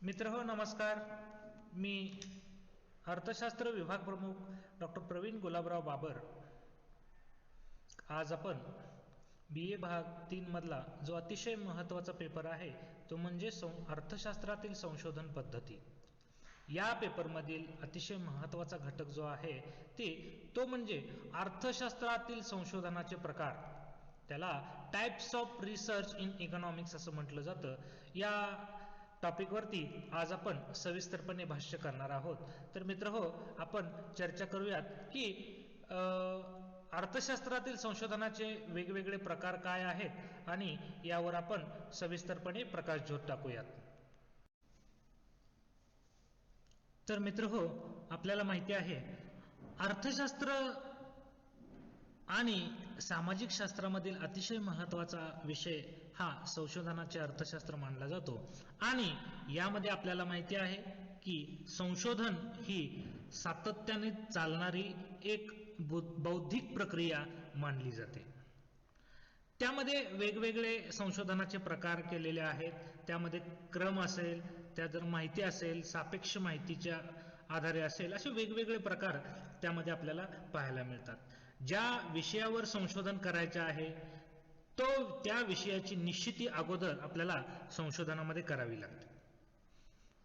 मित्रहो नमस्कार. मी अर्थशास्त्र विभाग प्रमुख डॉक्टर प्रवीण गुलाबराव बाबर. आज आपण BA भाग 3 मधला जो अतिशय महत्त्वाचा पेपर आहे तो म्हणजे अर्थशास्त्रातील संशोधन पद्धती. या पेपरमधील अतिशय महत्त्वाचा घटक जो आहे तो म्हणजे अर्थशास्त्रातील संशोधनाचे प्रकार. त्याला types of research in economics असं म्हटलं जातं. या टॉपिकवरती आज आपण सविस्तरपणे भाष्य करणार आहोत. तर मित्रहो, आपण चर्चा करूयात की अर्थशास्त्रातील संशोधनाचे वेगवेगळे प्रकार काय आहेत आणि यावर आपण सविस्तरपणे प्रकाशझोत टाकूयात. तर मित्रहो, आपल्याला माहिती आहे अर्थशास्त्र आणि सामाजिक शास्त्रामधील अतिशय महत्त्वाचा विषय हा संशोधनाचे अर्थशास्त्र मानला जातो. आणि यामध्ये आपल्याला माहिती आहे की संशोधन ही सातत्याने चालणारी एक बौद्धिक प्रक्रिया मानली जाते. त्यामध्ये वेगवेगळे संशोधनाचे प्रकार केलेले आहेत. त्यामध्ये क्रम असेल, त्या जर माहिती असेल, सापेक्ष माहितीच्या आधारे असेल, असे वेगवेगळे प्रकार त्यामध्ये आपल्याला पाहायला मिळतात. ज्या विषयावर संशोधन करायचे आहे त्या विषयाची निश्चिती अगोदर आपल्याला संशोधनामध्ये करावी लागते.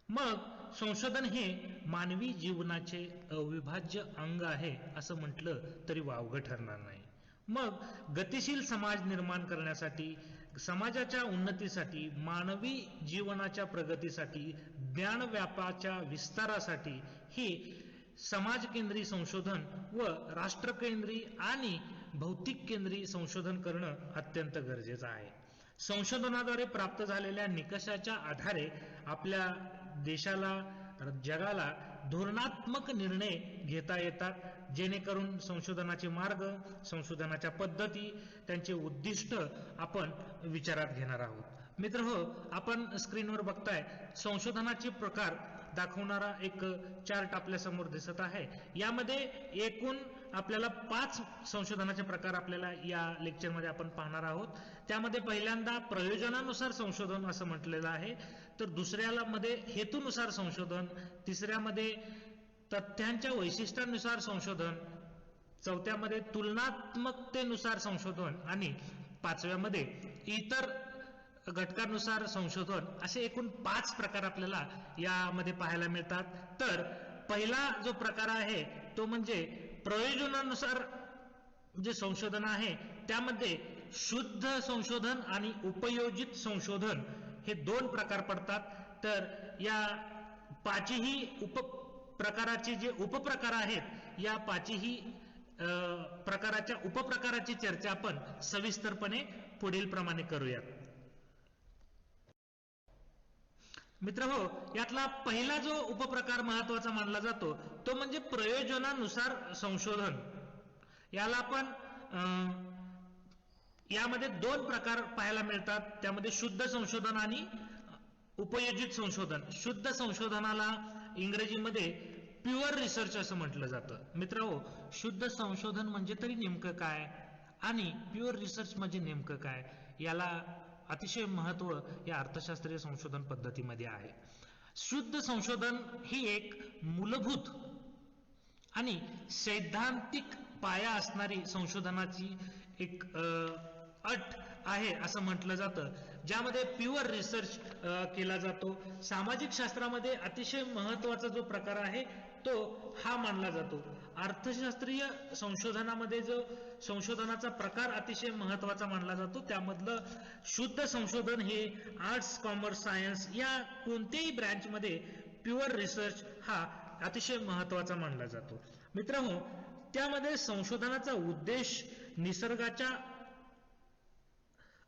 मग संशोधन हे मानवी जीवनाचे अविभाज्य अंग आहे असं म्हटलं तरी वावगं ठरणार नाही. मग गतिशील समाज निर्माण करण्यासाठी, समाजाच्या उन्नतीसाठी, मानवी जीवनाच्या प्रगतीसाठी, ज्ञानव्यापाच्या विस्तारासाठी ही समाज केंद्री संशोधन व राष्ट्र केंद्री आणि भौतिक केंद्री संशोधन करणं अत्यंत गरजेचं आहे. संशोधनाद्वारे प्राप्त झालेल्या निकषाच्या आधारे आपल्या देशाला, जगाला धोरणात्मक निर्णय घेता येतात, जेणेकरून संशोधनाचे मार्ग, संशोधनाच्या पद्धती, त्यांचे उद्दिष्ट आपण विचारात घेणार आहोत. मित्रहो, आपण स्क्रीनवर बघताय संशोधनाचे प्रकार दाखवणारा एक चार्ट आपल्या समोर दिसत आहे. यामध्ये एकूण आपल्याला 5 संशोधनाचे प्रकार आपल्याला या लेक्चरमध्ये आपण पाहणार आहोत. त्यामध्ये पहिल्यांदा प्रयोजनानुसार संशोधन असं म्हटलेलं आहे, तर दुसऱ्याला मध्ये हेतूनुसार संशोधन, तिसऱ्यामध्ये तथ्यांच्या वैशिष्ट्यांनुसार संशोधन, चौथ्यामध्ये तुलनात्मकतेनुसार संशोधन आणि पाचव्यामध्ये इतर घटकानुसार संशोधन. असे एकूण 5 प्रकार आपल्याला यामध्ये पाहायला मिळतात. तर पहिला जो प्रकार आहे तो म्हणजे प्रयोजनानुसार जे संशोधन आहे त्यामध्ये शुद्ध संशोधन आणि उपयोजित संशोधन हे 2 प्रकार पडतात. तर या पाचही उपप्रकाराचे जे उपप्रकार आहेत, या पाचही प्रकाराच्या उपप्रकाराची चर्चा आपण सविस्तरपणे पुढील प्रमाणे करूयात. मित्रहो, यातला पहिला जो उपप्रकार महत्वाचा मानला जातो तो म्हणजे प्रयोजनानुसार संशोधन. याला आपण यामध्ये 2 प्रकार पाहायला मिळतात. त्यामध्ये शुद्ध संशोधन आणि उपयोजित संशोधन. शुद्ध संशोधनाला इंग्रजीमध्ये प्युअर रिसर्च असं म्हटलं जातं. मित्रहो, शुद्ध संशोधन म्हणजे तरी नेमकं काय आणि प्युअर रिसर्च म्हणजे नेमकं काय, याला अतिशय महत्व या अर्थशास्त्रीय संशोधन पद्धतीमध्ये आहे. शुद्ध संशोधन ही एक मूलभूत आणि सैद्धांतिक पाया असणारी संशोधनाची एक अट आहे असं म्हटलं जातं, ज्यामध्ये प्युअर रिसर्च केला जातो. सामाजिक शास्त्रामध्ये अतिशय महत्वाचा जो प्रकार आहे तो हा मानला जातो. अर्थशास्त्रीय संशोधनामध्ये जो संशोधनाचा प्रकार अतिशय महत्वाचा मानला जातो त्यामधलं शुद्ध संशोधन हे आर्ट्स, कॉमर्स, सायन्स या कोणत्याही ब्रँच मध्ये प्युअर रिसर्च हा अतिशय महत्वाचा मानला जातो. मित्रांनो, त्यामध्ये संशोधनाचा उद्देश निसर्गाच्या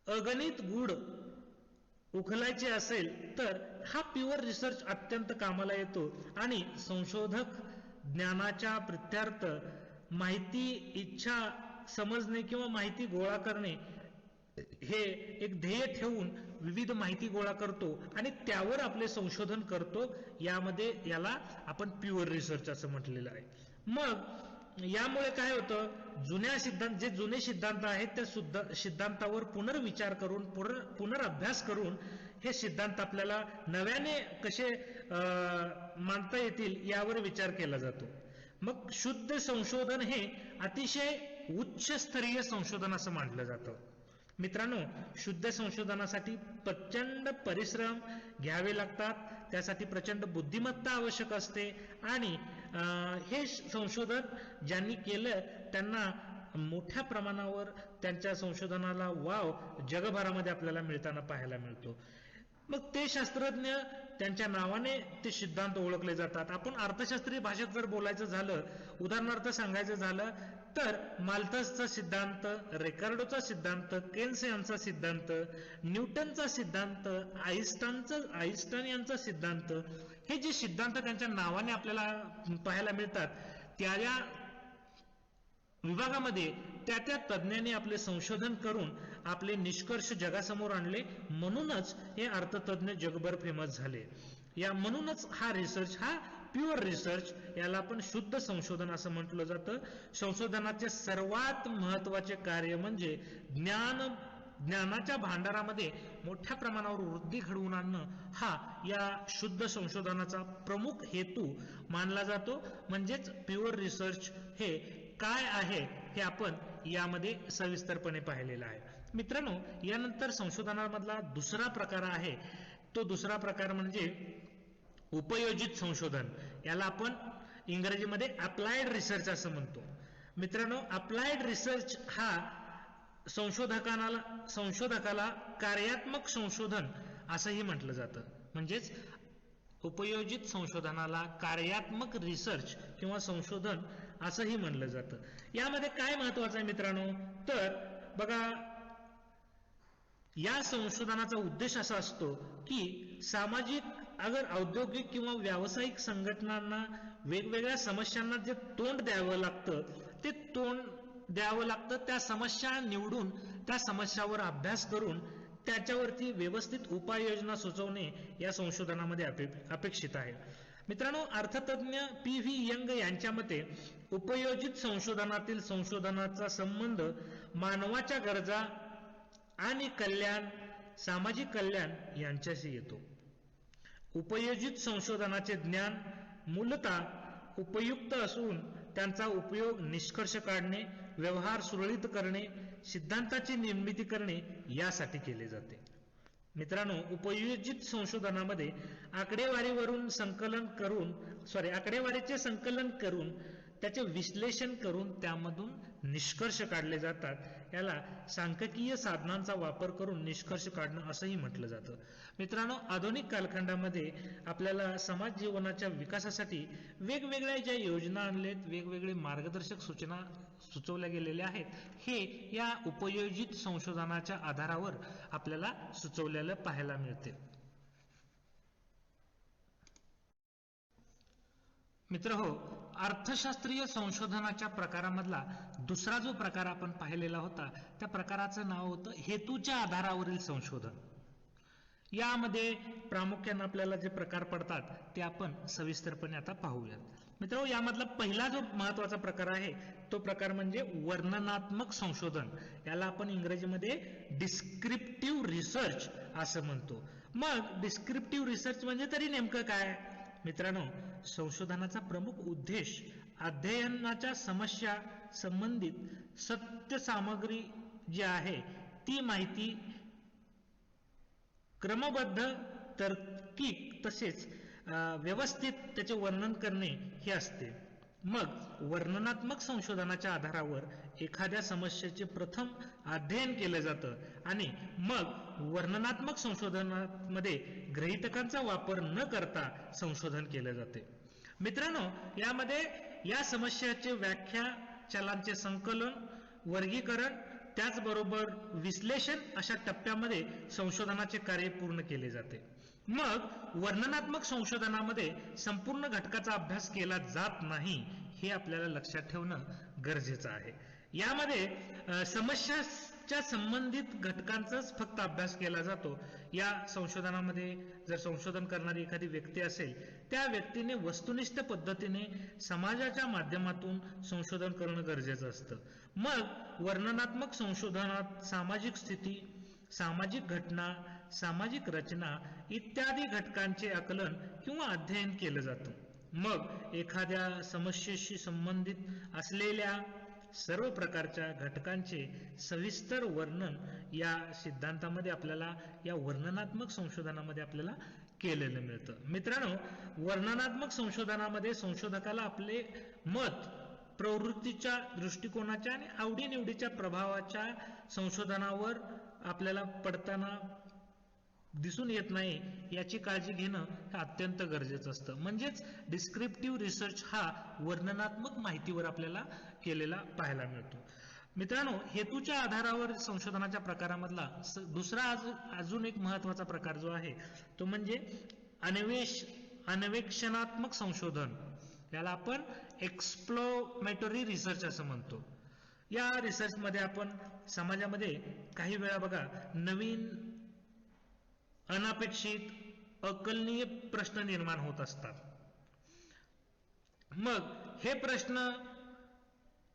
अगणित गुण उखलायचे असेल तर हा प्युअर रिसर्च अत्यंत कामाला येतो. आणि संशोधक ज्ञानाच्या प्रित्यर्थ माहिती, इच्छा समजणे किंवा माहिती गोळा करणे हे एक ध्येय ठेवून विविध माहिती गोळा करतो आणि त्यावर आपले संशोधन करतो. याला आपण प्युअर रिसर्च असं म्हटलेलं आहे. मग यामुळे काय होतं, जे जुने सिद्धांत आहेत त्या सिद्धांतावर पुनर्विचार करून, पुनर्अभ्यास करून हे सिद्धांत आपल्याला नव्याने कसे मांडता येतील यावर विचार केला जातो. मग शुद्ध संशोधन हे अतिशय उच्च स्तरीय संशोधन असं मानलं जातं. मित्रांनो, शुद्ध संशोधनासाठी प्रचंड परिश्रम घ्यावे लागतात, त्यासाठी प्रचंड बुद्धिमत्ता आवश्यक असते आणि हे संशोधन ज्यांनी केलं त्यांना मोठ्या प्रमाणावर त्यांच्या संशोधनाला वाव जगभरामध्ये आपल्याला मिळताना पाहायला मिळतो. मग ते शास्त्रज्ञ त्यांच्या नावाने ते सिद्धांत ओळखले जातात. आपण अर्थशास्त्रीय भाषेत जर बोलायचं झालं, उदाहरणार्थ सांगायचं झालं तर माल्थसचा सिद्धांत, रिकार्डोचा सिद्धांत, केन्स यांचा सिद्धांत, न्यूटनचा सिद्धांत, आईन्स्टाईन यांचा सिद्धांत, हे जे सिद्धांत त्यांच्या नावाने आपल्याला पाहायला मिळतात त्या विभागामध्ये त्या तज्ञांनी आपले संशोधन करून आपले निष्कर्ष जगासमोर आणले. म्हणूनच हे अर्थतज्ञ जगभर फेमस झाले. म्हणूनच हा रिसर्च, हा प्युअर रिसर्च, याला आपण शुद्ध संशोधन असं म्हटलं जातं. संशोधनाचे सर्वात महत्वाचे कार्य म्हणजे ज्ञानाच्या भांडारामध्ये मोठ्या प्रमाणावर वृद्धी घडवून आणणं, हा या शुद्ध संशोधनाचा प्रमुख हेतू मानला जातो. म्हणजेच प्युअर रिसर्च हे काय आहे हे आपण यामध्ये सविस्तरपणे पाहिलेलं आहे. मित्रांनो, यानंतर संशोधनामधला दुसरा प्रकार आहे, तो दुसरा प्रकार म्हणजे उपयोजित संशोधन. याला आपण इंग्रजीमध्ये अप्लाइड रिसर्च असं म्हणतो. मित्रांनो, अप्लाइड रिसर्च हा संशोधकाला कार्यात्मक संशोधन असंही म्हटलं जातं. म्हणजेच उपयोजित संशोधनाला कार्यात्मक रिसर्च किंवा संशोधन असंही म्हणलं जातं. यामध्ये काय महत्वाचं आहे मित्रांनो, तर बघा, या संशोधनाचा उद्देश असा असतो की सामाजिक, औद्योगिक किंवा व्यावसायिक संघटनांना वेगवेगळ्या समस्यांना जे तोंड द्यावं लागतं, ते तोंड द्यावं लागतं. त्या समस्या निवडून त्या समस्यावर अभ्यास करून त्याच्यावरती व्यवस्थित उपाययोजना सुचवणे या संशोधनामध्ये अपेक्षित आहे. मित्रांनो, अर्थतज्ञ पी.व्ही. यंग यांच्या मते उपयोजित संशोधनातील संशोधनाचा संबंध मानवाच्या गरजा आणि कल्याण, सामाजिक कल्याण यांच्याशी येतो. उपयोजित संशोधनाचे ज्ञान मूलतः उपयुक्त असून त्यांचा उपयोग निष्कर्ष काढणे, व्यवहार सुरळीत करणे, सिद्धांताची निर्मिती करणे यासाठी केले जाते. मित्रांनो, उपयोजित संशोधनामध्ये आकडेवारीचे संकलन करून त्याचे विश्लेषण करून त्यामधून निष्कर्ष काढले जातात. याला सांख्यिकीय साधनांचा वापर करून निष्कर्ष काढणं असंही म्हटलं जातं. मित्रांनो, आधुनिक कालखंडामध्ये आपल्याला समाज जीवनाच्या विकासासाठी वेगवेगळ्या ज्या योजना आणलेत, वेगवेगळे मार्गदर्शक सूचना सुचवल्या गेलेल्या आहेत, हे या उपयोजित संशोधनाच्या आधारावर आपल्याला सुचवलेलं पाहायला मिळते. मित्रहो, अर्थशास्त्रीय संशोधनाच्या प्रकारामधला दुसरा जो प्रकार आपण पाहिलेला होता, त्या प्रकाराचं नाव होतं हेतूच्या आधारावरील संशोधन. यामध्ये प्रामुख्याने आपल्याला जे प्रकार पडतात ते आपण सविस्तरपणे आता पाहूयात. मित्रांनो, यामधला पहिला जो महत्वाचा प्रकार आहे तो प्रकार म्हणजे वर्णनात्मक संशोधन. याला आपण इंग्रजीमध्ये डिस्क्रिप्टिव्ह रिसर्च असं म्हणतो. मग डिस्क्रिप्टिव्ह रिसर्च म्हणजे तरी नेमकं काय? मित्रांनो, संशोधनाचा प्रमुख उद्देश अध्ययनाच्या समस्या संबंधित सत्य सामग्री जी आहे ती माहिती क्रमबद्ध, तार्किक तसेच व्यवस्थित त्याचे वर्णन करणे हे असते. मग वर्णनात्मक संशोधनाच्या आधारावर एखाद्या समस्येचे प्रथम अध्ययन केलं जातं आणि मग वर्णनात्मक संशोधनामध्ये गृहीतकांचा वापर न करता संशोधन केलं जाते. मित्रांनो, यामध्ये या समस्येचे व्याख्या, चलांचे संकलन, वर्गीकरण, त्याचबरोबर विश्लेषण अशा टप्प्यामध्ये संशोधनाचे कार्य पूर्ण केले जाते. मग वर्णनात्मक संशोधनामध्ये संपूर्ण घटकाचा अभ्यास केला जात नाही, हे आपल्याला लक्षात ठेवणं गरजेचं आहे. यामध्ये समस्याच्या संबंधित घटकांचाच फक्त अभ्यास केला जातो. या संशोधनामध्ये जर संशोधन करणारी एखादी व्यक्ती असेल, त्या व्यक्तीने वस्तुनिष्ठ पद्धतीने समाजाच्या माध्यमातून संशोधन करणं गरजेचं असतं. मग वर्णनात्मक संशोधनात सामाजिक स्थिती, सामाजिक घटना, सामाजिक रचना इत्यादी घटकांचे आकलन किंवा अध्ययन केलं जातं. मग एखाद्या समस्येशी संबंधित असलेल्या सर्व प्रकारच्या घटकांचे सविस्तर वर्णन या सिद्धांतामध्ये आपल्याला, या वर्णनात्मक संशोधनामध्ये आपल्याला केलेलं मिळतं. मित्रांनो, वर्णनात्मक संशोधनामध्ये संशोधकाला आपले मत, प्रवृत्तीच्या, दृष्टिकोनाच्या आणि आवडीनिवडीच्या प्रभावाच्या संशोधनावर आपल्याला पडताना दिसून येत नाही याची काळजी घेणं हे अत्यंत गरजेचं असतं. म्हणजेच डिस्क्रिप्टिव्ह रिसर्च हा वर्णनात्मक माहितीवर आपल्याला केलेला पाहायला मिळतो. मित्रांनो, हेतूच्या आधारावर संशोधनाच्या प्रकारामधला दुसरा अजून एक महत्वाचा प्रकार जो आहे तो म्हणजे अन्वेषणात्मक संशोधन. याला आपण एक्सप्लोमेटरी रिसर्च असं म्हणतो. या रिसर्च मध्ये आपण समाजामध्ये काही वेळा बघा नवीन, अनपेक्षित, अकल्पनीय प्रश्न निर्माण होत असतात. मग हे प्रश्न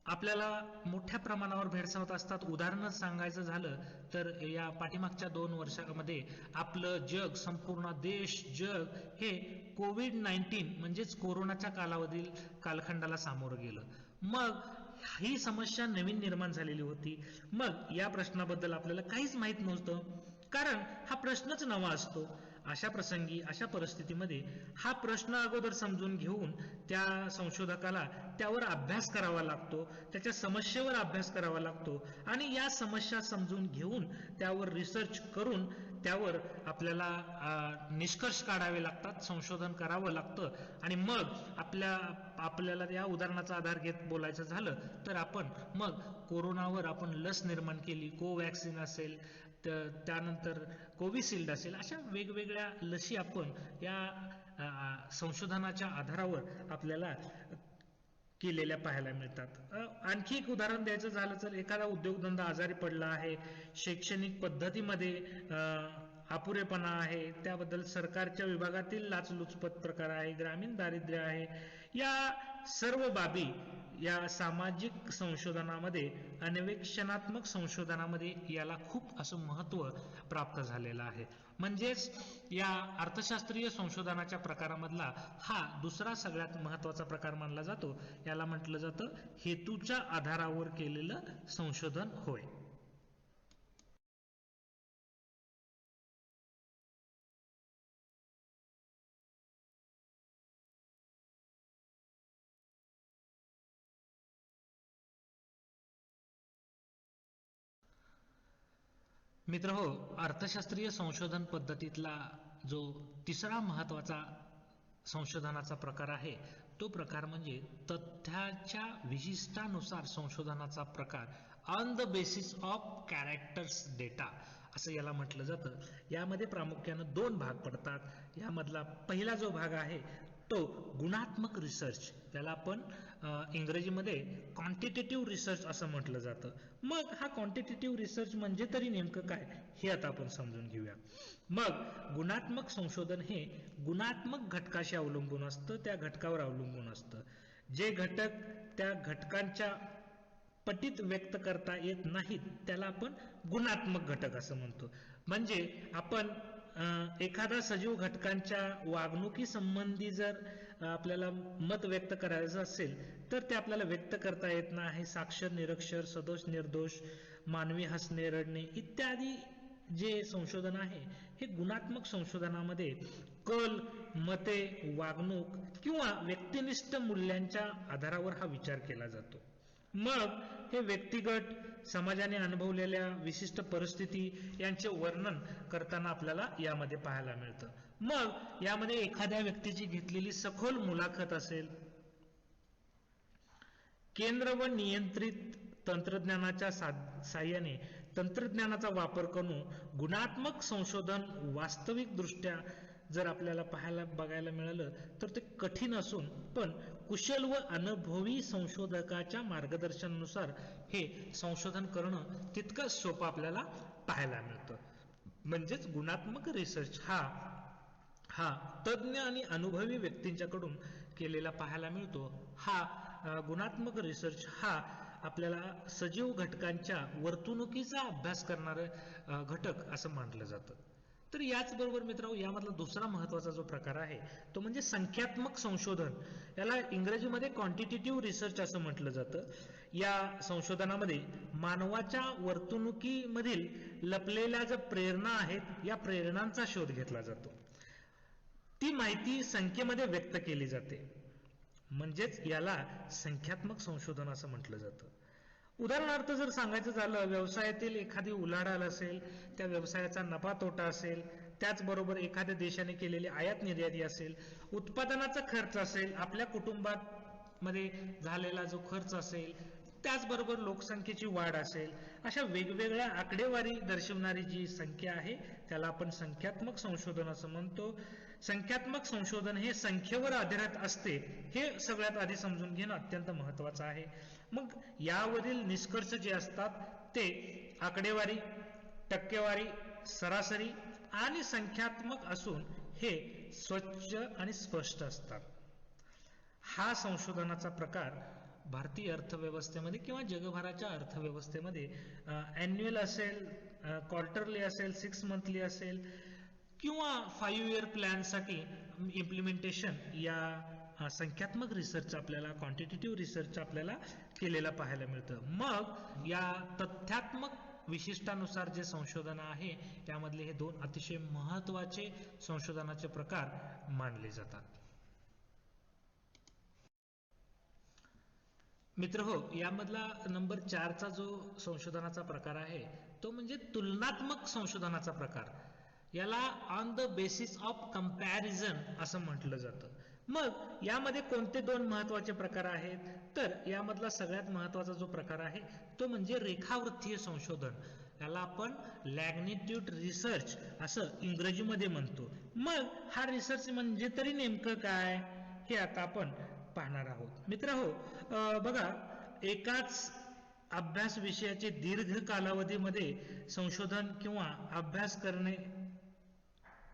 आपल्याला मोठ्या प्रमाणावर भेडसावत असतात. उदाहरण सांगायचं झालं तर या पाठीमागच्या 2 वर्षांमध्ये आपलं जग, संपूर्ण देश, जग हे कोविड-19 म्हणजेच कोरोनाच्या कालखंडाला सामोरं गेलं. मग ही समस्या नवीन निर्माण झालेली होती. मग या प्रश्नाबद्दल आपल्याला काहीच माहित नव्हतं, कारण हा प्रश्नच नवा असतो. अशा प्रसंगी, अशा परिस्थितीमध्ये हा प्रश्न अगोदर समजून घेऊन त्या संशोधकाला त्यावर अभ्यास करावा लागतो, त्याच्या समस्येवर अभ्यास करावा लागतो आणि या समस्या समजून घेऊन त्यावर रिसर्च करून त्यावर आपल्याला निष्कर्ष काढावे लागतात, संशोधन करावं लागतं. आणि मग आपल्याला या उदाहरणाचा आधार घेत बोलायचं झालं तर आपण मग कोरोनावर आपण लस निर्माण केली. कोवॅक्सिन असेल, त्यानंतर कोविशिल्ड असेल, अशा वेगवेगळ्या लसी आपण या संशोधनाच्या आधारावर आपल्याला केलेल्या पाहायला मिळतात. आणखी एक उदाहरण द्यायचं झालं तर एखादा उद्योगधंदा आजारी पडला आहे, शैक्षणिक पद्धतीमध्ये अपुरेपणा आहे, त्याबद्दल सरकारच्या विभागातील लाचलुचपत प्रकार आहे, ग्रामीण दारिद्र्य आहे, या सर्व बाबी या सामाजिक संशोधनामध्ये, अन्वेषणात्मक संशोधनामध्ये याला खूप असं महत्व प्राप्त झालेलं आहे. म्हणजेच या अर्थशास्त्रीय संशोधनाच्या प्रकारामधला हा दुसरा सगळ्यात महत्वाचा प्रकार मानला जातो. याला म्हटलं जातं हेतूच्या आधारावर केलेलं संशोधन होय. मित्रहो, अर्थशास्त्रीय संशोधन पद्धतीतला जो तिसरा महत्वाचा संशोधनाचा प्रकार आहे तो प्रकार म्हणजे तथ्याच्या विशिष्टानुसार संशोधनाचा प्रकार, on the basis of characters data असं याला म्हटलं जातं. यामध्ये प्रामुख्यानं 2 भाग पडतात. यामधला पहिला जो भाग आहे तो गुणात्मक रिसर्च, त्याला आपण इंग्रजीमध्ये क्वांटिटेटिव्ह रिसर्च असं म्हटलं जातं. मग हा क्वांटिटेटिव्ह रिसर्च म्हणजे तरी नेमकं काय हे आता आपण समजून घेऊया. मग गुणात्मक संशोधन हे गुणात्मक घटकाशी अवलंबून असतं, त्या घटकावर अवलंबून असतं. जे घटक त्या घटकांच्या पटीत व्यक्त करता येत नाहीत त्याला आपण गुणात्मक घटक असं म्हणतो. म्हणजे आपण एखादा सजीव घटकांच्या वागणुकी संबंधी जर आपल्याला मत व्यक्त करायचं असेल तर ते आपल्याला व्यक्त करता येत नाही. साक्षर, निरक्षर, सदोष, निर्दोष, मानवी हसणे, रडणे इत्यादी जे संशोधन आहे हे गुणात्मक संशोधनामध्ये कल, मते, वागणूक किंवा व्यक्तिनिष्ठ मूल्यांच्या आधारावर हा विचार केला जातो. मग हे व्यक्तिगत, समाजाने अनुभवलेल्या विशिष्ट परिस्थिती यांचे वर्णन करताना आपल्याला यामध्ये पाहायला मिळतं. मग यामध्ये एखाद्या व्यक्तीची घेतलेली सखोल मुलाखत असेल, केंद्र व नियंत्रित तंत्रज्ञानाच्या साहाय्याने तंत्रज्ञानाचा वापर करून गुणात्मक संशोधन वास्तविक दृष्ट्या जर आपल्याला बघायला मिळालं तर ते कठीण असून पण कुशल व अनुभवी संशोधकाच्या मार्गदर्शनानुसार हे संशोधन करणं तितकं सोपं आपल्याला पाहायला मिळतं. म्हणजेच गुणात्मक रिसर्च हा तज्ञ आणि अनुभवी व्यक्तींच्याकडून केलेला पाहायला मिळतो. हा गुणात्मक रिसर्च हा आपल्याला सजीव घटकांच्या वर्तणुकीचा अभ्यास करणारं घटक असं मानलं जातं. तर याचबरोबर मित्रांनो यामधला दुसरा महत्वाचा जो प्रकार आहे तो म्हणजे संख्यात्मक संशोधन. याला इंग्रजीमध्ये क्वांटिटेटिव्ह रिसर्च असं म्हटलं जातं. या संशोधनामध्ये मानवाच्या वर्तणुकीमधील लपलेल्या ज्या प्रेरणा आहेत या प्रेरणांचा शोध घेतला जातो. ती माहिती संख्येमध्ये व्यक्त केली जाते, म्हणजेच याला संख्यात्मक संशोधन असं म्हटलं जातं. उदाहरणार्थ जर सांगायचं झालं, व्यवसायातील एखादी उलाढाल असेल, त्या व्यवसायाचा नफा तोटा असेल, त्याचबरोबर एखाद्या देशाने केलेली आयात निर्याती असेल, उत्पादनाचा खर्च असेल, आपल्या कुटुंबात मध्ये झालेला जो खर्च असेल, त्याचबरोबर लोकसंख्येची वाढ असेल, अशा वेगवेगळ्या आकडेवारी दर्शवणारी जी संख्या आहे त्याला आपण संख्यात्मक संशोधन असं म्हणतो. संख्यात्मक संशोधन हे संख्येवर आधारित असते हे सगळ्यात आधी समजून घेणं अत्यंत महत्वाचं आहे. मग यावरील निष्कर्ष जे असतात ते आकडेवारी, टक्केवारी, सरासरी आणि संख्यात्मक असून हे स्वच्छ आणि स्पष्ट असतात. हा संशोधनाचा प्रकार भारतीय अर्थव्यवस्थेमध्ये किंवा जगभराच्या अर्थव्यवस्थेमध्ये ॲन्युअल असेल, क्वार्टरली असेल, 6 मंथली असेल किंवा 5 इयर प्लॅनसाठी इम्प्लिमेंटेशन या संख्यात्मक रिसर्च आपल्याला, क्वांटिटेटिव्ह रिसर्च आपल्याला केलेला पाहायला मिळतं. मग या तथ्यात्मक विशिष्टानुसार जे संशोधन आहे त्यामधले हे 2 अतिशय महत्वाचे संशोधनाचे प्रकार मानले जातात. मित्रहो, यामधला नंबर 4चा जो संशोधनाचा प्रकार आहे तो म्हणजे तुलनात्मक संशोधनाचा प्रकार. याला on the basis of comparison असं म्हटलं जातं. मग यामध्ये कोणते 2 महत्वाचे प्रकार आहेत, तर यामधला सगळ्यात महत्वाचा जो प्रकार आहे तो म्हणजे रेखावृत्तीय संशोधन. याला आपण लॅग्निट्यूड रिसर्च असं इंग्रजीमध्ये म्हणतो. मग हा रिसर्च म्हणजे तरी नेमकं काय हे आता आपण पाहणार आहोत. मित्रहो, बघा, एकाच अभ्यास विषयाचे दीर्घ कालावधीमध्ये संशोधन किंवा अभ्यास करणे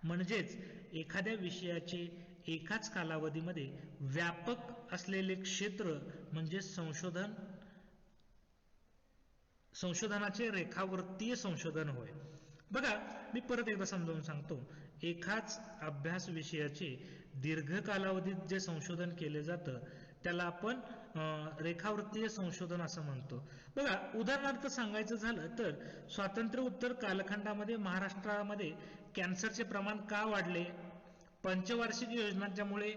म्हणजेच एखाद्या विषयाचे एकाच कालावधीमध्ये व्यापक असलेले क्षेत्र म्हणजे संशोधनाचे रेखावृत्तीय संशोधन होय. बघा, मी परत एकदा समजावून सांगतो. एकाच अभ्यास विषयाचे दीर्घ कालावधीत जे संशोधन केले जातं त्याला आपण रेखावृत्तीय संशोधन असं म्हणतो. बघा, उदाहरणार्थ सांगायचं झालं तर स्वातंत्र्य उत्तर कालखंडामध्ये महाराष्ट्रामध्ये कॅन्सरचे प्रमाण का वाढले, पंचवार्षिक योजनांच्यामुळे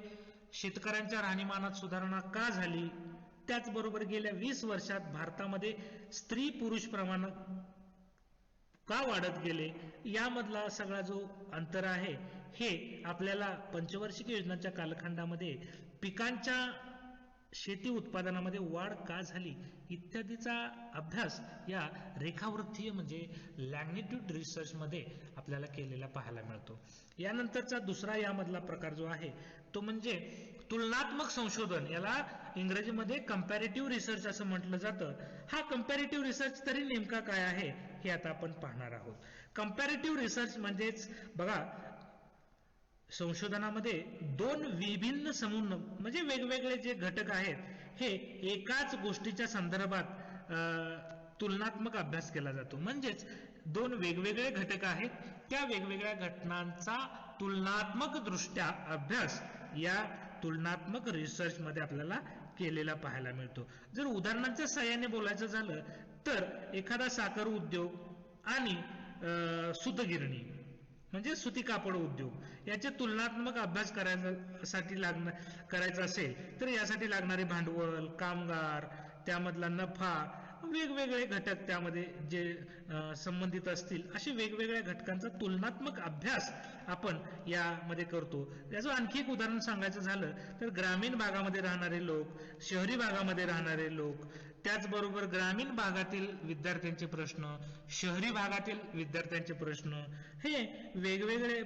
शेतकऱ्यांच्या राहणीमानात सुधारणा का झाली, त्याचबरोबर गेल्या 20 वर्षात भारतामध्ये स्त्री पुरुष प्रमाण का वाढत गेले, यामधला सगळा जो अंतर आहे हे आपल्याला पंचवार्षिक योजनांच्या कालखंडामध्ये पिकांच्या शेती उत्पादनामध्ये वाढ का झाली इत्यादीचा अभ्यास या रेखावृत्तीय म्हणजे लॅग्निट्यूड रिसर्च मध्ये आपल्याला केलेला पाहायला मिळतो. यानंतरचा दुसरा यामधला प्रकार जो आहे तो म्हणजे तुलनात्मक संशोधन. याला इंग्रजीमध्ये कंपॅरेटिव्ह रिसर्च असं म्हटलं जातं. हा कंपॅरेटिव्ह रिसर्च तरी नेमका काय आहे हे आता आपण पाहणार आहोत. कंपॅरेटिव्ह रिसर्च म्हणजेच बघा, संशोधनामध्ये 2 विभिन्न समूह म्हणजे वेगवेगळे जे घटक आहेत हे एकाच गोष्टीच्या संदर्भात तुलनात्मक अभ्यास केला जातो. म्हणजेच 2 वेगवेगळे घटक आहेत, त्या वेगवेगळ्या घटनांचा तुलनात्मक दृष्ट्या अभ्यास या तुलनात्मक रिसर्च मध्ये आपल्याला केलेला पाहायला मिळतो. जर उदाहरणांच्या साहाय्याने बोलायचं झालं तर एखादा साखर उद्योग आणि सूतगिरणी म्हणजे सुती कापड उद्योग याचे तुलनात्मक अभ्यास करायचा असेल तर यासाठी लागणारे भांडवल, कामगार, त्यामधला नफा, वेगवेगळे घटक त्यामध्ये जे संबंधित असतील असे वेगवेगळ्या घटकांचा तुलनात्मक अभ्यास आपण यामध्ये करतो. याचं आणखी एक उदाहरण सांगायचं झालं तर ग्रामीण भागामध्ये राहणारे लोक, शहरी भागामध्ये राहणारे लोक, त्याचबरोबर ग्रामीण भागातील विद्यार्थ्यांचे प्रश्न, शहरी भागातील विद्यार्थ्यांचे प्रश्न, हे वेगवेगळे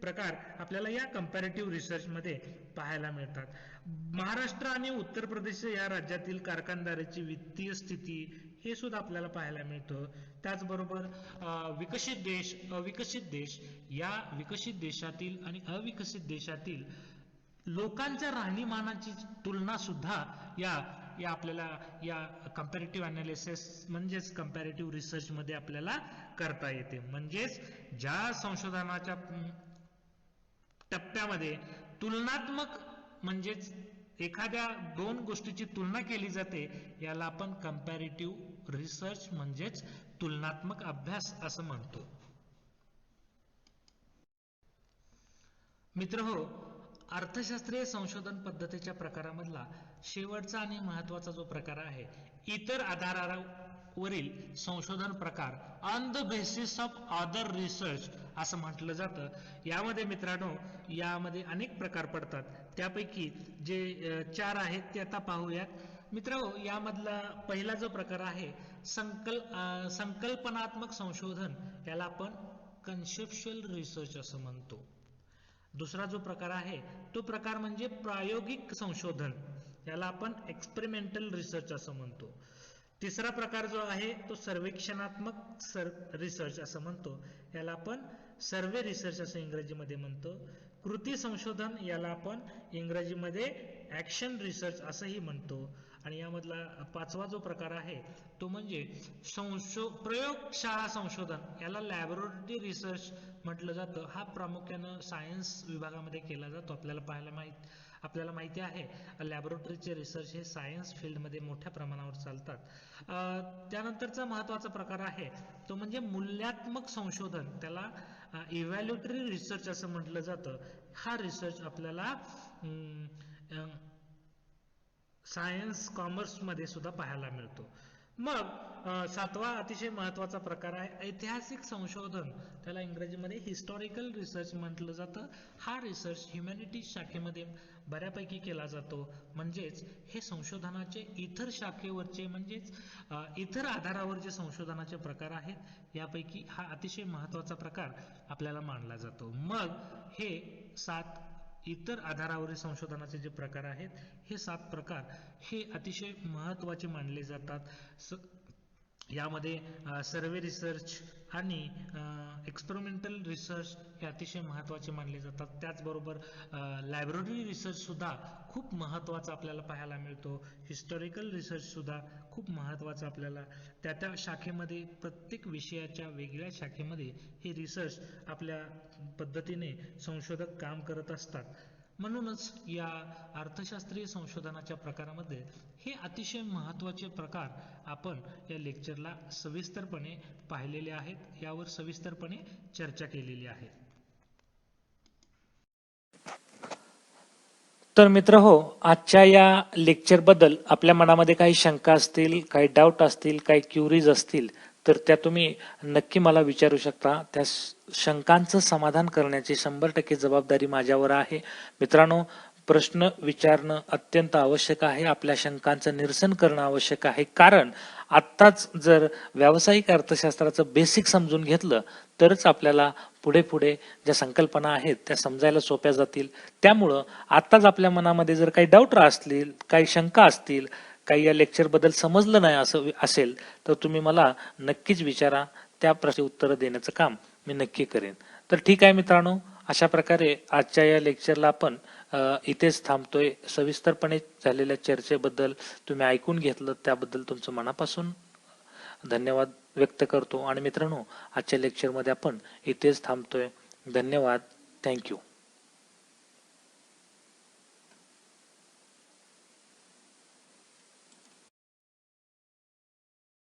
प्रकार आपल्याला या कंपॅरेटिव्ह रिसर्च मध्ये पाहायला मिळतात. महाराष्ट्र आणि उत्तर प्रदेश या राज्यातील कारखानदारीची वित्तीय स्थिती हे सुद्धा आपल्याला पाहायला मिळतं. त्याचबरोबर विकसित देश, अविकसित देश, या विकसित देशातील आणि अविकसित देशातील लोकांच्या राहणीमानाची तुलना सुद्धा या या आपल्याला या कंपॅरेटिव्ह अनालिसिस म्हणजेच कंपॅरेटिव्ह रिसर्च मध्ये आपल्याला करता येते. म्हणजेच ज्या संशोधनाच्या टप्प्यामध्ये तुलनात्मक म्हणजेच एखाद्या दोन गोष्टीची तुलना केली जाते याला आपण कंपॅरेटिव्ह रिसर्च म्हणजेच तुलनात्मक अभ्यास असं म्हणतो. मित्रहो, अर्थशास्त्रीय संशोधन पद्धतीच्या प्रकारामधला शेवटचा आणि महत्वाचा जो प्रकार आहे इतर आधारावरील संशोधन प्रकार on the basis of other research असं म्हटलं जातं. यामध्ये मित्रांनो यामध्ये अनेक प्रकार पडतात. त्यापैकी जे 4 आहेत ते आता पाहूयात. मित्रांनो यामधला पहिला जो प्रकार आहे संकल्पनात्मक संशोधन, याला आपण कन्सेप्च्युअल रिसर्च असं म्हणतो. दुसरा जो प्रकार आहे तो प्रकार म्हणजे प्रायोगिक संशोधन, याला आपण एक्सपेरिमेंटल रिसर्च असं म्हणतो. तिसरा प्रकार जो आहे तो सर्वेक्षणात्मक रिसर्च असं म्हणतो, याला आपण सर्वे रिसर्च असं इंग्रजीमध्ये म्हणतो. कृती संशोधन याला आपण इंग्रजीमध्ये ऍक्शन रिसर्च असंही म्हणतो. आणि यामधला पाचवा जो प्रकार आहे तो म्हणजे प्रयोगशाळा संशोधन, याला लॅबोरेटरी रिसर्च म्हटलं जातं. हा प्रामुख्यानं सायन्स विभागामध्ये केला जातो. आपल्याला माहिती आहे लॅबोरेटरीचे रिसर्च हे सायन्स फील्डमध्ये मोठ्या प्रमाणावर चालतात. त्यानंतरचा महत्वाचा प्रकार आहे तो म्हणजे मूल्यात्मक संशोधन, त्याला इव्हॅल्युटरी रिसर्च असं म्हटलं जातं. हा रिसर्च आपल्याला सायन्स कॉमर्स मध्ये सुद्धा पाहायला मिळतो. मग सातवा अतिशय महत्वाचा प्रकार आहे ऐतिहासिक संशोधन, त्याला इंग्रजीमध्ये हिस्टॉरिकल रिसर्च म्हटलं जातं. हा रिसर्च ह्युमॅनिटीज शाखेमध्ये बऱ्यापैकी केला जातो. म्हणजेच हे संशोधनाचे इतर शाखेवरचे म्हणजेच इतर आधारावर जे संशोधनाचे प्रकार आहेत यापैकी हा अतिशय महत्वाचा प्रकार आपल्याला मानला जातो. मग हे 7 इतर आधारावरील संशोधनाचे जे प्रकार आहेत हे 7 प्रकार हे अतिशय महत्वाचे मानले जातात. यामध्ये सर्वे रिसर्च आणि एक्सपेरिमेंटल रिसर्च हे अतिशय महत्वाचे मानले जातात. त्याचबरोबर लॅबोरेटरी रिसर्च सुद्धा खूप महत्वाचा आपल्याला पाहायला मिळतो. हिस्टॉरिकल रिसर्च सुद्धा खूप महत्वाचा आपल्याला त्या शाखेमध्ये प्रत्येक विषयाच्या वेगळ्या शाखेमध्ये हे रिसर्च आपल्या पद्धतीने संशोधक काम करत असतात. म्हणूनच या अर्थशास्त्रीय संशोधनाच्या प्रकारामध्ये हे अतिशय महत्वाचे प्रकार आपण या लेक्चरला सविस्तरपणे पाहिलेले आहेत, यावर सविस्तरपणे चर्चा केलेली आहे. तर मित्रहो, आजच्या या लेक्चरबद्दल आपल्या मनामध्ये काही शंका असतील, काही डाऊट असतील, काही क्युरीज असतील तर त्या तुम्ही नक्की मला विचारू शकता. त्या शंकांचं समाधान करण्याची 100% जबाबदारी माझ्यावर आहे. मित्रांनो, प्रश्न विचारणं अत्यंत आवश्यक आहे. आपल्या शंकांचं निरसन करणं आवश्यक आहे. कारण आत्ताच जर व्यावसायिक अर्थशास्त्राचं बेसिक समजून घेतलं तरच आपल्याला पुढे ज्या संकल्पना आहेत त्या समजायला सोप्या जातील. त्यामुळं आत्ताच आपल्या मनामध्ये जर काही डाऊट असतील, काही शंका असतील, काही या लेक्चर बद्दल समजलं नाही असं असेल तर तुम्ही मला नक्कीच विचारा. त्या प्रश्नाची उत्तरं देण्याचं काम मी नक्की करेन. तर ठीक आहे मित्रांनो, अशा प्रकारे आजच्या या लेक्चरला आपण इथेच थांबतोय. सविस्तरपणे झालेल्या चर्चेबद्दल तुम्ही ऐकून घेतलं त्याबद्दल तुमचं मनापासून धन्यवाद व्यक्त करतो. आणि मित्रांनो, आजच्या लेक्चरमध्ये आपण इथेच थांबतोय. धन्यवाद. थँक्यू.